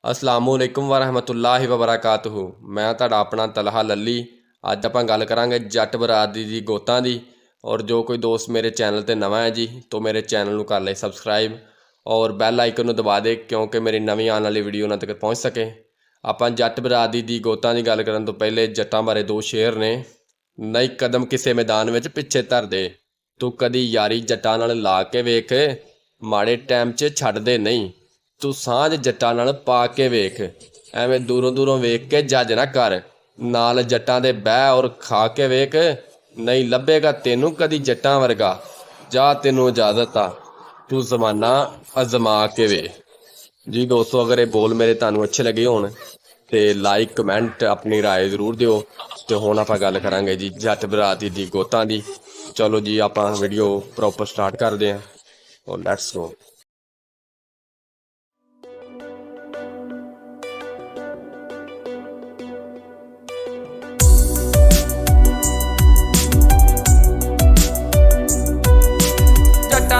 ਅਸਲਾਮੁਅਲੈਕੁਮ ਵਰਹਿਮਤੁल्लाहि वबरकातुहू। मैं ਤੁਹਾਡਾ ਆਪਣਾ ਤਲਹਾ ਲੱਲੀ। ਅੱਜ ਆਪਾਂ ਗੱਲ ਕਰਾਂਗੇ ਜੱਟ ਬਰਾਦਰੀ ਦੀ ਗੋਤਾਂ ਦੀ। और जो कोई दोस्त मेरे चैनल पर नवा है जी तो मेरे चैनल को कर ले सबसक्राइब और बैल आइकन को दबा दे क्योंकि मेरी नवी आने वाली वीडियो उन्हां तक पहुँच सके। ਆਪਾਂ जट बरादरी ਦੀ ਗੋਤਾਂ ਦੀ ਗੱਲ ਕਰਨ ਤੋਂ ਪਹਿਲੇ ਜੱਟਾਂ ਬਾਰੇ ਦੋ ਸ਼ੇਰ ਨੇ। ਨਹੀਂ ਕਦਮ ਕਿਸੇ ਮੈਦਾਨ ਵਿੱਚ ਪਿੱਛੇ ਧਰ ਦੇ, ਤੂੰ ਕਦੀ ਯਾਰੀ ਜੱਟਾਂ ਨਾਲ ਲਾ ਕੇ ਵੇਖ, ਮਾੜੇ ਟਾਈਮ 'ਚ ਛੱਡਦੇ ਨਹੀਂ, ਤੂੰ ਸਾਂਝ ਜੱਟਾਂ ਨਾਲ ਪਾ ਕੇ ਵੇਖ, ਐਵੇਂ ਦੂਰੋਂ ਦੂਰੋਂ ਵੇਖ ਕੇ ਜੱਜ ਨਾ ਕਰ, ਨਾਲ ਜੱਟਾਂ ਦੇ ਬਹਿ ਔਰ ਖਾ ਕੇ ਵੇਖ, नहीं लभेगा तेनू कदी जट्टां वर्गा, जा तेनू इजाजत आ तू जमाना अजमा के वे। जी दोस्तों, अगर ये बोल मेरे तुहानू अच्छे लगे होण ते लाइक कमेंट अपनी राय जरूर दिओ। तो हुण आपां गल करांगे जी जट बरादरी दी गोतां दी। चलो जी आपां वीडियो प्रॉपर स्टार्ट करदे हां और लैट्स गो।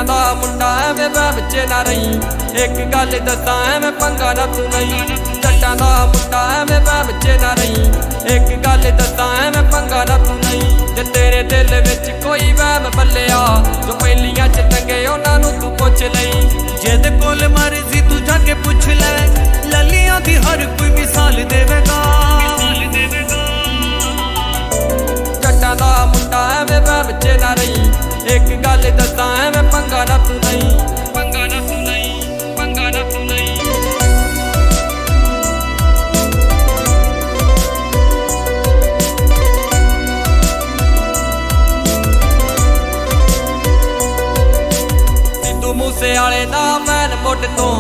दा मुंडा एवें वह बच्चे ना रही, एक गल दसा एवें पंगा ना तू नहीं। जट्टां दा मुंडा एवें वह बच्चे ना रही, एक गल दसा एवें पंगा ना तू नहीं। जे तेरे दिल विच कोई वहम पलिया जो पहलियां च टंगे उन्हां नूं तू पुछ लई। जिहदे कोल मर्जी तू जाके पुछ ले, ललियां दी हर कोई मिसाल देवेगा। जट्टां दा मुंडा एवें वह बच्चे ना रही, एक गल दसा एवें पंगा ना तू नहीं, पंगा ना तू नहीं, पंगा ना तू नहीं। सिद्धू मूसे वाले दा मैन मुੱਢ ਤੋਂ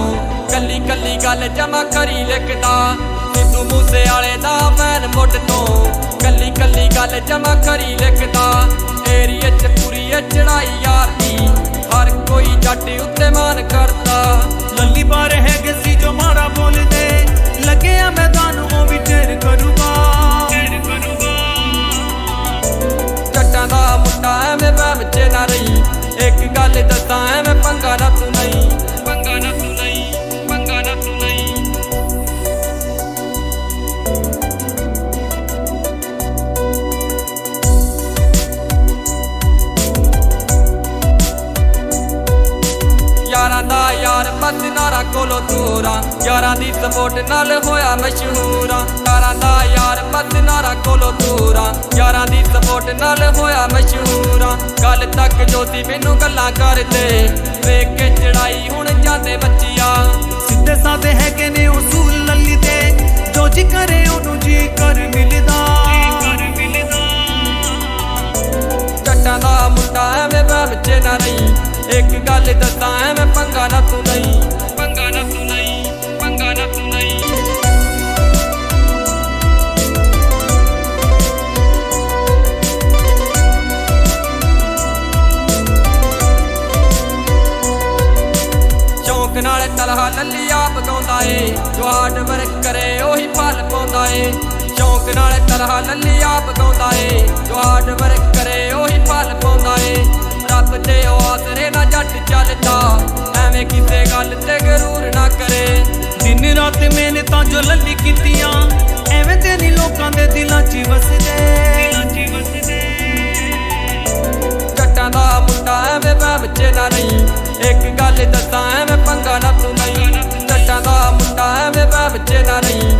ਕੱਲੀ ਕੱਲੀ ਗੱਲ ਜਮਾ ਕਰੀ ਲਿਖਦਾ। सिद्धू मूसे वाले दा मैन मुੱਢ ਤੋਂ ਕੱਲੀ ਕੱਲੀ ਗੱਲ ਜਮਾ ਕਰੀ ਲਿਖਦਾ। एरिए च पूरी चढ़ाई यार दी, हर कोई जट उत्ते मान करता। लल्ली बार है गसी जो मारा बोल दे, लगे आ मैदान वो भी ढेर करूगा। जट्टां दा मुंडा एवें वह बच्चे ना रही, एक गल दसा एवें पंगा ना तू नहीं, पंगा ना तू नहीं, पंगा ना तू नहीं। यारां दा यार मत नारा कोलो दूरा, यारां दी सपोर्ट नाल होया मशहूरा। यारां दा यार मत नारा कोलो दूरा, यारां दी सपोर्ट नाल होया मशहूरा। गल तक जोती मैनू गल्लां करदे, वेख के चढ़ाई हुण जांदे बच्चिया। सीधे साधे है के ने उसूल लल्ली दे, जो जी करे ओनू जी कर मिलदा। जट्टां दा मुंडा एवें वह बच्चे ना रही, एक गल दसा एवें पंगा ना तू नहीं, पंगा ना तू नहीं, पंगा ना तू नहीं। शौक नाल तलहा लल्ली आप गाउंदा ए, जो हार्ड वर्क करे ओही फल पाउंदा ए। शौक नाल तलहा लल्ली आप गाउंदा ए, जो हार्ड वर्क करे ओही फल पाउंदा ए। रब दे आसरे ना जट चलदा, एवें किसे गल ते गरूर ना करे। दिन रात मेहनतां जो लल्ली कीतियां, एवें ते नी लोकां दे दिलां च वसदे। जट्टां दा मुंडा एवें वह बच्चे ना रही, एक गल दसा एवें पंगा ना तू नहीं। जट्टां दा मुंडा एवें वह बच्चे ना रही,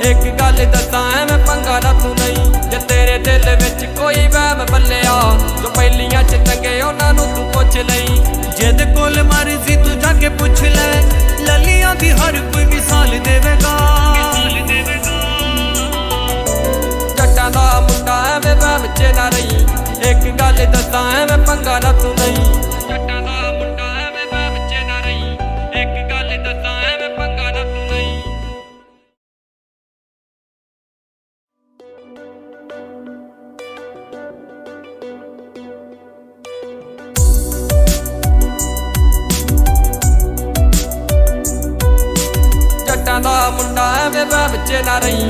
एक गल दसा एवें पंगा ना तू नहीं। जे तेरे दिल विच कोई वहम पलिया जो पहलियां च टंगे उन्हां नूं तू पुछ लई। जिहदे कोल मर्जी तू जाके पुछ ले, ललियां दी हर कोई मिसाल देवेगा। जट्टां दा मुंडा एवें वह बच्चे ना रही, एक गल दसा एवें पंगा ना तू नहीं। जट्टां दा मुंडा एवें वह बच्चे ना रही, एक गल दसा एवें पंगा ना तू नहीं। जट्टां दा मुंडा एवें वह बच्चे ना रही,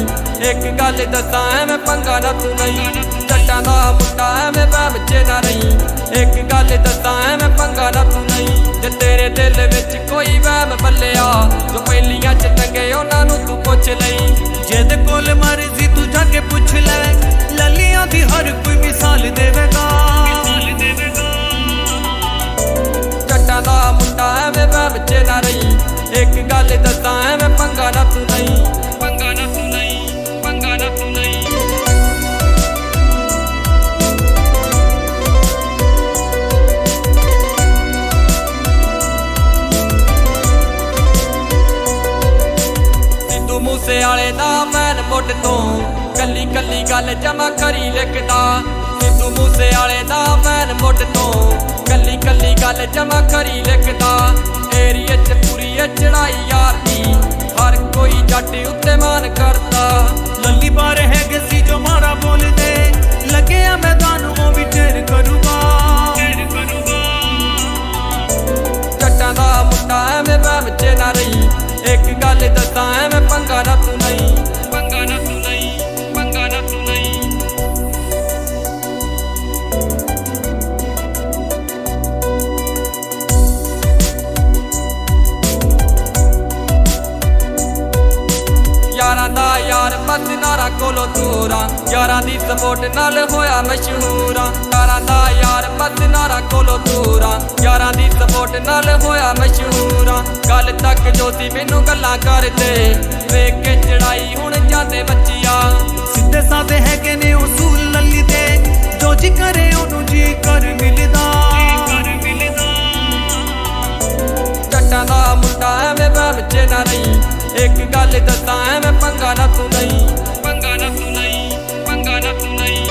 एक गल दसा एवें पंगा ना तू नहीं। जट्टां दा मुंडा एवें वह बच्चे ना रही, एक गल दसा एवें पंगा ना तू नहीं। जे तेरे दिल विच कोई वहम पलिया जो पहलियां च टंगे उन्हां नूं तू ਪੁੱਛ ਲਈ। ਜਿਹਦੇ ਕੋਲ ਮਰਜ਼ੀ ਤੂੰ ਜਾ ਕੇ ਪੁੱਛ ਲੈ, ਲੱਲੀਆਂ ਦੀ ਹਰ ਕੋਈ ਮਿਸਾਲ ਦੇਵੇਗਾ। ਜੱਟਾਂ ਦਾ ਮੁੰਡਾ ਐਵੇਂ ਵਹਿਮ 'ਚ ਨਾ ਰਹੀ, ਇੱਕ ਗੱਲ ਦੱਸਾਂ ਐਵੇਂ ਪੰਗਾ ਨਾ ਤੂੰ ਨਹੀਂ, ਪੰਗਾ ਨਾ ਤੂੰ ਨਹੀਂ, ਪੰਗਾ ਨਾ ਤੂੰ ਨਹੀਂ। ਸਿੱਧੂ ਮੂਸੇ ਵਾਲੇ ਦਾ ਮੈਨ ਮੁੱਢ ਤੋਂ ਕੱਲੀ ਕੱਲੀ ਗੱਲ ਜਮਾ ਕਰੀ ਲਿਖਦਾ। ਸਿੱਧੂ ਮੂਸੇ ਵਾਲੇ ਦਾ ਮੈਨ ਮੁੱਢ ਤੋਂ ਕੱਲੀ ਕੱਲੀ ਗੱਲ ਜਮਾ ਕਰੀ ਲਿਖਦਾ। ਏਰੀਏ 'ਚ ਪੂਰੀ ਚੜਾਈ ਯਾਰ ਦੀ, ਹਰ ਕੋਈ ਜੱਟ ਉੱਤੇ ਮਾਨ ਕਰਦਾ। ਲੱਲੀ ਬਾਰੇ ਹੈਗੇ ਸੀ ਜੋ ਮਾੜਾ ਬੋਲਦੇ, ਲੱਗਿਆ ਮੈਦਾਨ ਉਹ ਵੀ ਢੇਰ ਕਰੂਗਾ। ਜੱਟਾਂ ਦਾ ਮੁੰਡਾ ਐਵੇਂ ਵਹਿਮ 'ਚ ਨਾ ਰਹੀ, ਇੱਕ ਗੱਲ ਦੱਸਾਂ ਐਵੇਂ ਪੰਗਾ ਨਾ ਤੂੰ ਨਹੀਂ, ਪੰਗਾ ਨਾ ਤੂੰ ਨਹੀਂ, ਪੰਗਾ ਨਾ ਤੂੰ ਨਹੀਂ। ਯਾਰਾਂ ਦਾ ਯਾਰ ਬਸ ਨਾਰਾ ਕੋਲੋਂ ਦੂਰਾਂ, ਯਾਰਾਂ ਦੀ ਸਪੋਰਟ ਨਾਲ ਹੋਇਆ ਮਸ਼ਹੂਰਾਂ। ਯਾਰਾਂ ਦਾ ਯਾਰ ਬਸ ਨਾਰਾ ਕੋਲੋਂ ਦੂਰਾਂ, ਯਾਰਾਂ ਦੀ ਸਪੋਰਟ ਨਾਲ ਹੋਇਆ ਮਸ਼ਹੂਰਾਂ। ਗੱਲ ਤੱਕ ਜੋ ਸੀ ਮੈਨੂੰ ਗੱਲਾਂ ਕਰਦੇ, ਵੇਖ ਕੇ ਚੜਾਈ ਹੁਣ ਜਾਂਦੇ ਬੱਚਿਆ। ਸਿੱਧੇ ਸਾਦੇ ਹੈਗੇ ਨੇ ਉਸੂਲ ਲੱਲੀ ਦੇ, ਜੋ ਜੀ ਕਰੇ ਉਹਨੂੰ ਜੀ ਕਰ ਮਿਲਦਾ। ਜੱਟਾਂ ਦਾ ਮੁੰਡਾ ਐਵੇਂ ਵਹਿਮ 'ਚ ਨਾ ਰਹੀ, ਇੱਕ ਗੱਲ ਦੱਸਾਂ ਐਵੇਂ ਪੰਗਾ ਨਾ ਤੂੰ ਨਹੀਂ, ਪੰਗਾ ਨਾ ਤੂੰ ਨਹੀਂ, ਪੰਗਾ ਨਾ ਤੂੰ ਨਹੀਂ।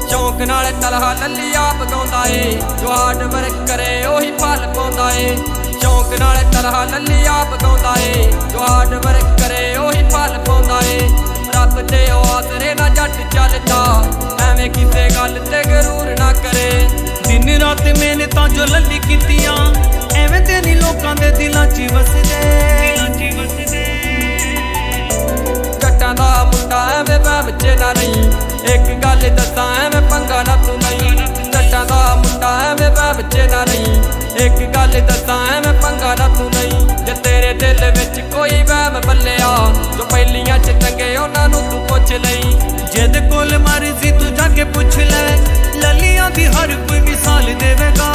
ਸ਼ੌਂਕ ਨਾਲ ਤਲਹਾ ਲੱਲੀ ਆਪ ਗਾਉਂਦਾ ਏ, ਜੋ ਹਾਰਡ ਵਰਕ ਕਰੇ ਉਹੀ ਫਲ ਪਾਉਂਦਾ ਏ। ਸ਼ੌਂਕ ਨਾਲ ਤਲਹਾ ਲੱਲੀ ਆਪ ਗਾਉਂਦਾ ਏ, ਜੋ ਹਾਰਡ ਵਰਕ ਕਰੇ ਉਹੀ ਫਲ ਪਾਉਂਦਾ ਏ। ਰੱਬ ਤੇ ਉਹ ਆਸਰੇ ਨਾ ਜੱਟ ਚੱਲਦਾ, ਐਵੇਂ ਕਿਸੇ ਗੱਲ ਤੇ ਗਰੂਰ ਨਾ ਕਰੇ। ਦਿਨ ਰਾਤ ਮਿਹਨਤਾਂ ਜੋ ਲੱਲੀ ਕੀਤੀਆਂ, ਐਵੇਂ ਤੇ ਨਹੀਂ ਲੋਕਾਂ ਦੇ ਦਿਲਾਂ 'ਚ ਵਸਦੇ। ਜੱਟਾਂ ਦਾ ਮੁੰਡਾ ਐਵੇਂ ਵਹਿਮ 'ਚ ਨਾ ਰਹੀ, ਇੱਕ ਗੱਲ ਦੱਸਾਂ ਐਵੇਂ ਪੰਗਾ ਨਾ ਤੂੰ ਨਹੀਂ। ਜੱਟਾਂ ਦਾ ਮੁੰਡਾ ਐਵੇਂ ਵਹਿਮ 'ਚ ਨਾ ਰਹੀ, ਇੱਕ ਗੱਲ ਦੱਸਾਂ ਐਵੇਂ ਪੰਗਾ ਨਾ ਤੂੰ ਨਹੀਂ। ਜੇ ਤੇਰੇ ਦਿਲ ਵਿੱਚ ਕੋਈ ਵਹਿਮ ਬੱਲਿਆ, ਜੋ ਪਹਿਲੀਆਂ 'ਚ ਚੰਗੇ ਉਹਨਾਂ ਨੂੰ ਤੂੰ ਪੁੱਛ ਲਈ। ਜਿਹਦੇ ਕੋਲ ਮਰਜ਼ੀ ਤੂੰ ਜਾ ਕੇ ਪੁੱਛ ਲੈ, ਲੱਲੀਆਂ ਦੀ ਹਰ ਕੋਈ ਮਿਸਾਲ ਦੇਵੇਗਾ।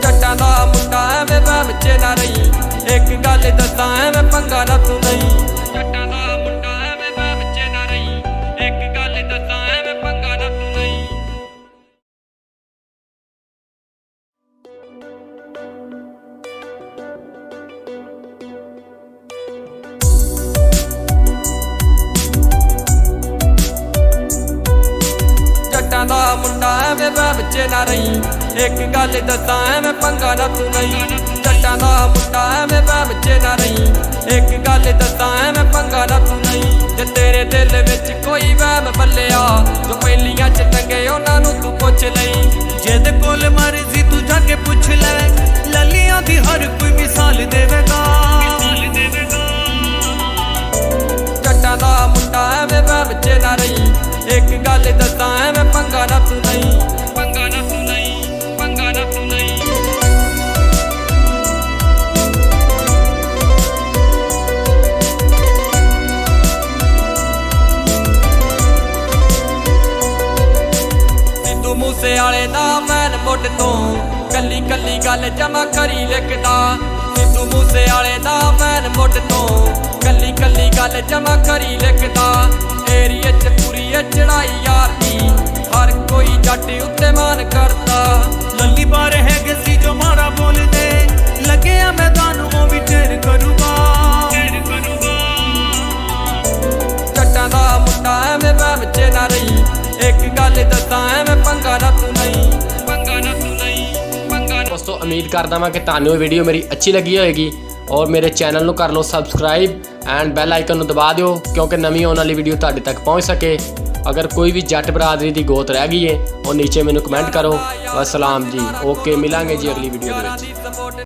ਜੱਟਾਂ ਦਾ ਮੁੰਡਾ ਐਵੇਂ ਵਹਿਮ 'ਚ ਨਾ ਰਹੀ, ਇੱਕ ਗੱਲ ਦੱਸਾਂ ਐਵੇਂ ਪੰਗਾ ਨਾ ਤੂੰ ਨਹੀਂ। ਜੱਟਾਂ ਦਾ ਮੁੰਡਾ ਐਵੇਂ ਵਹਿਮ 'ਚ ਨਾ ਰਹੀ, ਇੱਕ ਗੱਲ ਦੱਸਾਂ ਐਵੇਂ ਪੰਗਾ ਨਾ ਤੂੰ ਨਹੀਂ। ਜੱਟਾਂ ਦਾ ਮੁੰਡਾ ਐਵੇਂ ਵਹਿਮ 'ਚ ਨਾ ਰਹੀ, ਇੱਕ ਗੱਲ ਦੱਸਾਂ ਐਵੇਂ ਪੰਗਾ ਨਾ ਤੂੰ ਨਹੀਂ। ਜੱਟਾਂ ਦਾ ਮੁੰਡਾ ਐਵੇਂ ਵਹਿਮ 'ਚ ਨਾ ਰਹੀ, ਇੱਕ ਗੱਲ ਦੱਸਾਂ ਐਵੇਂ ਪੰਗਾ ਨਾ ਤੂੰ ਨਹੀਂ। ਜੇ ਤੇਰੇ ਦਿਲ ਵਿੱਚ ਕੋਈ ਵਹਿਮ ਬੱਲਿਆ, ਜੋ ਪਹਿਲੀਆਂ 'ਚ ਚੰਗੇ ਉਹਨਾਂ ਨੂੰ ਤੂੰ ਪੁੱਛ ਲਈ। ਜਿਹਦੇ ਕੋਲ ਮਰਜ਼ੀ ਤੂੰ ਜਾ ਕੇ ਪੁੱਛ ਲੈ, ਲੱਲੀਆਂ ਦੀ ਹਰ ਕੋਈ ਮਿਸਾਲ ਦੇਵੇਗਾ। ਜੱਟਾਂ ਦਾ ਮੁੰਡਾ ਐਵੇਂ ਵਹਿਮ 'ਚ ਨਾ ਰਹੀ, ਇੱਕ ਗੱਲ ਦੱਸਾਂ ਐਵੇਂ ਪੰਗਾ ਨਾ ਤੂੰ ਨਹੀਂ, ਪੰਗਾ ਨਾ ਤੂੰ ਨਹੀਂ, ਪੰਗਾ ਨਾ ਤੂੰ ਨਹੀਂ। ਸਿੱਧੂ ਮੂਸੇ ਵਾਲੇ ਦਾ ਮੈਨ ਮੁੱਢ ਤੋਂ ਕੱਲੀ ਕੱਲੀ ਗੱਲ ਜਮਾ ਕਰੀ ਲਿਖਦਾ। ਸਿੱਧੂ ਮੂਸੇ ਵਾਲੇ ਦਾ ਮੈਨ ਮੁੱਢ ਤੋਂ ਕੱਲੀ ਕੱਲੀ ਗੱਲ ਜਮਾ ਕਰੀ ਲਿਖਦਾ। ਏਰੀਏ 'ਚ ਪੂਰੀ ਚੜਾਈ ਯਾਰ ਦੀ, ਹਰ ਕੋਈ ਜੱਟ ਉੱਤੇ ਮਾਨ ਕਰਦਾ। ਲੱਲੀ ਬਾਰੇ ਹੈਗੇ ਸੀ ਜੋ ਮਾੜਾ ਬੋਲਦੇ, ਲੱਗਿਆ ਮੈਦਾਨ ਉਹ ਵੀ ਢੇਰ ਕਰੂਗਾ। ਜੱਟਾਂ ਦਾ ਮੁੰਡਾ ਐਵੇਂ ਵਹਿਮ 'ਚ ਨਾ ਰਹੀ, ਇੱਕ ਗੱਲ ਦੱਸਾਂ ਐਵੇਂ ਪੰਗਾ ਨਾ ਤੂੰ ਨਹੀਂ, ਪੰਗਾ ਨਾ ਤੂੰ ਨਹੀਂ, ਪੰਗਾ ਨਾ। ਦੋਸਤੋ ਉਮੀਦ ਕਰਦਾ ਹਾਂ ਕਿ ਤੁਹਾਨੂੰ ਇਹ ਵੀਡੀਓ ਮੇਰੀ ਅੱਛੀ ਲੱਗੀ ਹੋਏਗੀ, ਔਰ ਮੇਰੇ ਚੈਨਲ ਨੂੰ ਕਰ ਲਓ ਸਬਸਕ੍ਰਾਈਬ ਐਂਡ ਬੈਲ ਆਈਕਨ ਨੂੰ ਦਬਾ ਦਿਓ, ਕਿਉਂਕਿ ਨਵੀਂ ਆਉਣ ਵਾਲੀ ਵੀਡੀਓ ਤੁਹਾਡੇ ਤੱਕ ਪਹੁੰਚ ਸਕੇ। अगर कोई भी जट बरादरी की गोत रह गई है और नीचे मैनू कमेंट करो। वसलाम जी, ओके, मिलांगे जी अगली वीडियो में।